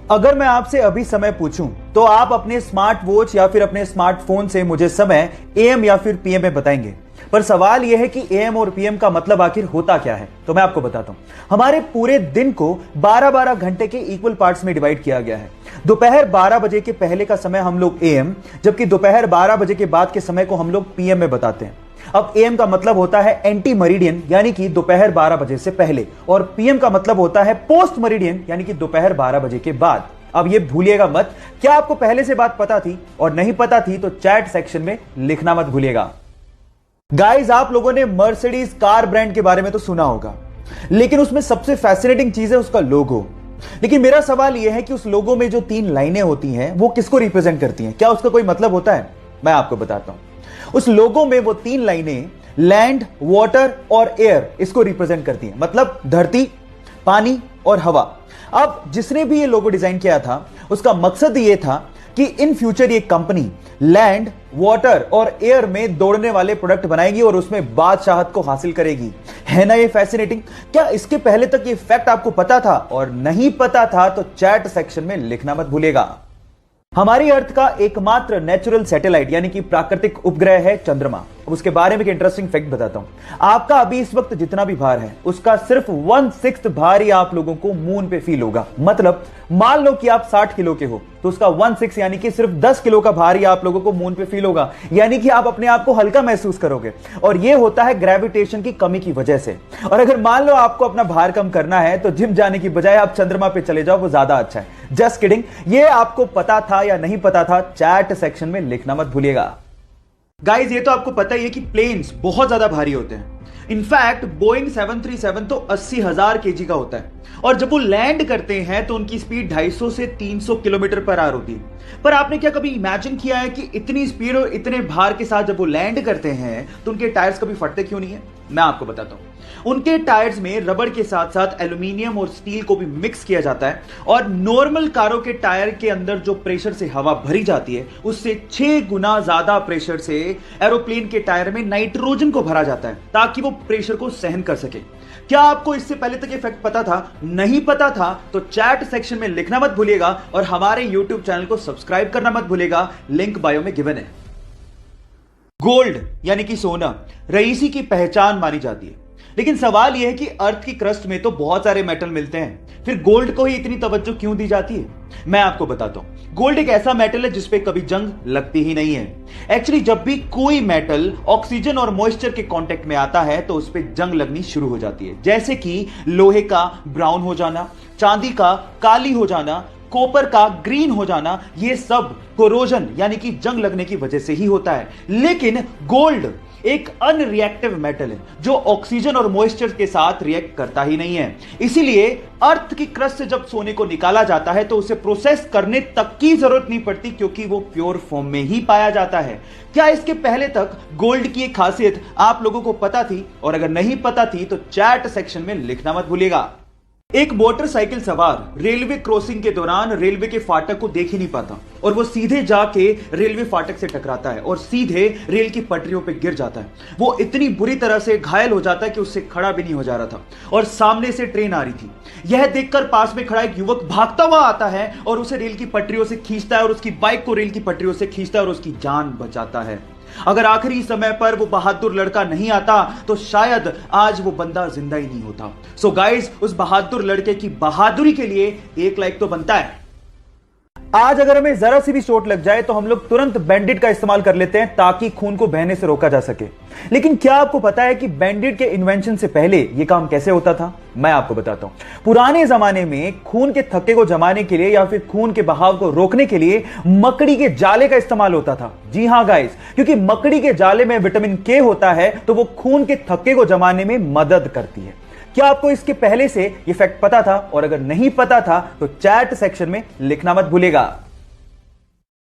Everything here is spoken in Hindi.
अगर मैं आपसे अभी समय पूछूं तो आप अपने स्मार्ट वॉच या फिर अपने स्मार्टफोन से मुझे समय एएम या फिर पीएम में बताएंगे। पर सवाल यह है कि एएम और पीएम का मतलब आखिर होता क्या है। तो मैं आपको बताता हूं। हमारे पूरे दिन को 12-12 घंटे के इक्वल पार्ट्स में डिवाइड किया गया है। दोपहर 12 बजे के पहले का समय हम लोग एएम, जबकि दोपहर 12 बजे के बाद के समय को हम लोग पीएम में बताते हैं। अब एएम का मतलब होता है एंटी मरीडियन, यानी कि दोपहर 12 बजे से पहले, और पीएम का मतलब होता है पोस्ट मरीडियन, यानी कि दोपहर 12 बजे के बाद। अब ये भूलिएगा मत। क्या आपको पहले से बात पता थी? और नहीं पता थी तो चैट सेक्शन में लिखना मत भूलिएगा। गाइस, आप लोगों ने मर्सिडीज कार ब्रांड के बारे में तो सुना होगा, लेकिन उसमें सबसे फैसिनेटिंग चीज है उसका लोगो। लेकिन मेरा सवाल यह है कि उस लोगो में जो 3 लाइनें होती हैं वो किसको रिप्रेजेंट करती हैं? क्या उसका कोई मतलब होता है? मैं आपको बताता हूं। उस लोगो में वो 3 लाइनें लैंड, वाटर और एयर इसको रिप्रेजेंट करती हैं, मतलब धरती, पानी और हवा। अब जिसने भी ये लोगो डिजाइन किया था उसका मकसद ये था कि इन फ्यूचर ये कंपनी लैंड, वाटर और एयर में दौड़ने वाले प्रोडक्ट बनाएगी और उसमें बादशाहत को हासिल करेगी। है ना ये फैसिनेटिंग? क्या इसके पहले तक ये फैक्ट आपको पता था? और नहीं पता था तो चैट सेक्शन में लिखना मत भूलिएगा। हमारी अर्थ का एकमात्र नेचुरल सैटेलाइट यानी कि प्राकृतिक उपग्रह है चंद्रमा। उसके बारे में एक इंटरेस्टिंग फैक्ट बताता हूं। आपका अभी इस वक्त जितना भी भार है उसका सिर्फ 1/6 भार ही आप लोगों को मून पे फील होगा। मतलब मान लो कि आप 60 किलो के हो तो उसका 1/6 यानी कि सिर्फ 10 किलो का भार ही आप लोगों को मून पे फील होगा, यानी कि आप अपने आप को हल्का महसूस करोगे। और यह होता है ग्रेविटेशन की कमी की वजह से। और अगर मान लो आपको अपना भार कम करना है तो जिम जाने की बजाय आप चंद्रमा पे चले जाओ, वो ज्यादा अच्छा है। Just kidding. ये आपको पता था या नहीं पता था? चैट सेक्शन में लिखना मत भूलिएगा। गाइस, ये तो आपको पता ही है कि प्लेन्स बहुत ज्यादा भारी होते हैं। इनफैक्ट बोइंग 737 तो 80,000 केजी का होता है, और जब वो लैंड करते हैं तो उनकी स्पीड 250 से 300 किलोमीटर पर आवर होती है। पर आपने क्या कभी इमेजिन किया है कि इतनी स्पीड और इतने भार के साथ जब वो लैंड करते हैं तो उनके टायर्स कभी फटते क्यों नहीं है? मैं आपको बताता हूं। उनके टायर्स में रबड़ के साथ साथ एल्यूमिनियम और स्टील को भी मिक्स किया जाता है, और नॉर्मल कारों के टायर के अंदर जो प्रेशर से हवा भरी जाती है उससे 6 गुना ज्यादा प्रेशर से एरोप्लेन के टायर में नाइट्रोजन को भरा जाता है ताकि वो प्रेशर को सहन कर सके। क्या आपको इससे पहले तक ये फैक्ट पता था? नहीं पता था तो चैट सेक्शन में लिखना मत भूलिएगा, और हमारे यूट्यूब चैनल को सब्सक्राइब करना मत भूलिएगा। लिंक बायो में गिवन है। गोल्ड यानी कि सोना रईसी की पहचान मानी जाती है, लेकिन सवाल यह है कि अर्थ की क्रस्ट में तो बहुत सारे मेटल मिलते हैं, फिर गोल्ड को ही इतनी तवज्जो क्यों दी जाती है? मैं आपको बताता हूं। गोल्ड एक ऐसा मेटल है जिसपे कभी जंग लगती ही नहीं है। एक्चुअली जब भी कोई मेटल ऑक्सीजन और मॉइस्चर के कांटेक्ट में आता है तो उस पे जंग लगनी शुरू हो जाती है, जैसे कि लोहे का ब्राउन हो जाना, चांदी का काली हो जाना, कॉपर का ग्रीन हो जाना। ये सब कोरोजन यानी कि जंग लगने की वजह से ही होता है। लेकिन गोल्ड एक अनरिएक्टिव मेटल है जो ऑक्सीजन और मॉइस्चर के साथ रिएक्ट करता ही नहीं है। इसीलिए अर्थ की क्रस्ट से जब सोने को निकाला जाता है तो उसे प्रोसेस करने तक की जरूरत नहीं पड़ती, क्योंकि वो प्योर फॉर्म में ही पाया जाता है। क्या इसके पहले तक गोल्ड की एक खासियत आप लोगों को पता थी? और अगर नहीं पता थी तो चैट सेक्शन में लिखना मत भूलिएगा। एक मोटरसाइकिल सवार रेलवे क्रॉसिंग के दौरान रेलवे के फाटक को देख ही नहीं पाता, और वो सीधे जाके रेलवे फाटक से टकराता है और सीधे रेल की पटरियों पे गिर जाता है। वो इतनी बुरी तरह से घायल हो जाता है कि उससे खड़ा भी नहीं हो जा रहा था, और सामने से ट्रेन आ रही थी। यह देखकर पास में खड़ा एक युवक भागता हुआ आता है और उसे रेल की पटरियों से खींचता है, और उसकी बाइक को रेल की पटरियों से खींचता है और उसकी जान बचाता है। अगर आखिरी समय पर वो बहादुर लड़का नहीं आता तो शायद आज वो बंदा जिंदा ही नहीं होता। सो गाइस, उस बहादुर लड़के की बहादुरी के लिए 1 लाइक तो बनता है। आज अगर हमें जरा सी भी चोट लग जाए तो हम लोग तुरंत बैंडेड का इस्तेमाल कर लेते हैं ताकि खून को बहने से रोका जा सके। लेकिन क्या आपको पता है कि बैंडेड के इन्वेंशन से पहले यह काम कैसे होता था? मैं आपको बताता हूं। पुराने जमाने में खून के थक्के को जमाने के लिए या फिर खून के बहाव को रोकने के लिए मकड़ी के जाले का इस्तेमाल होता था। जी हां गाइस, क्योंकि मकड़ी के जाले में विटामिन के होता है तो वो खून के थक्के को जमाने में मदद करती है। क्या आपको इसके पहले से ये फैक्ट पता था? और अगर नहीं पता था तो चैट सेक्शन में लिखना मत भूलिएगा।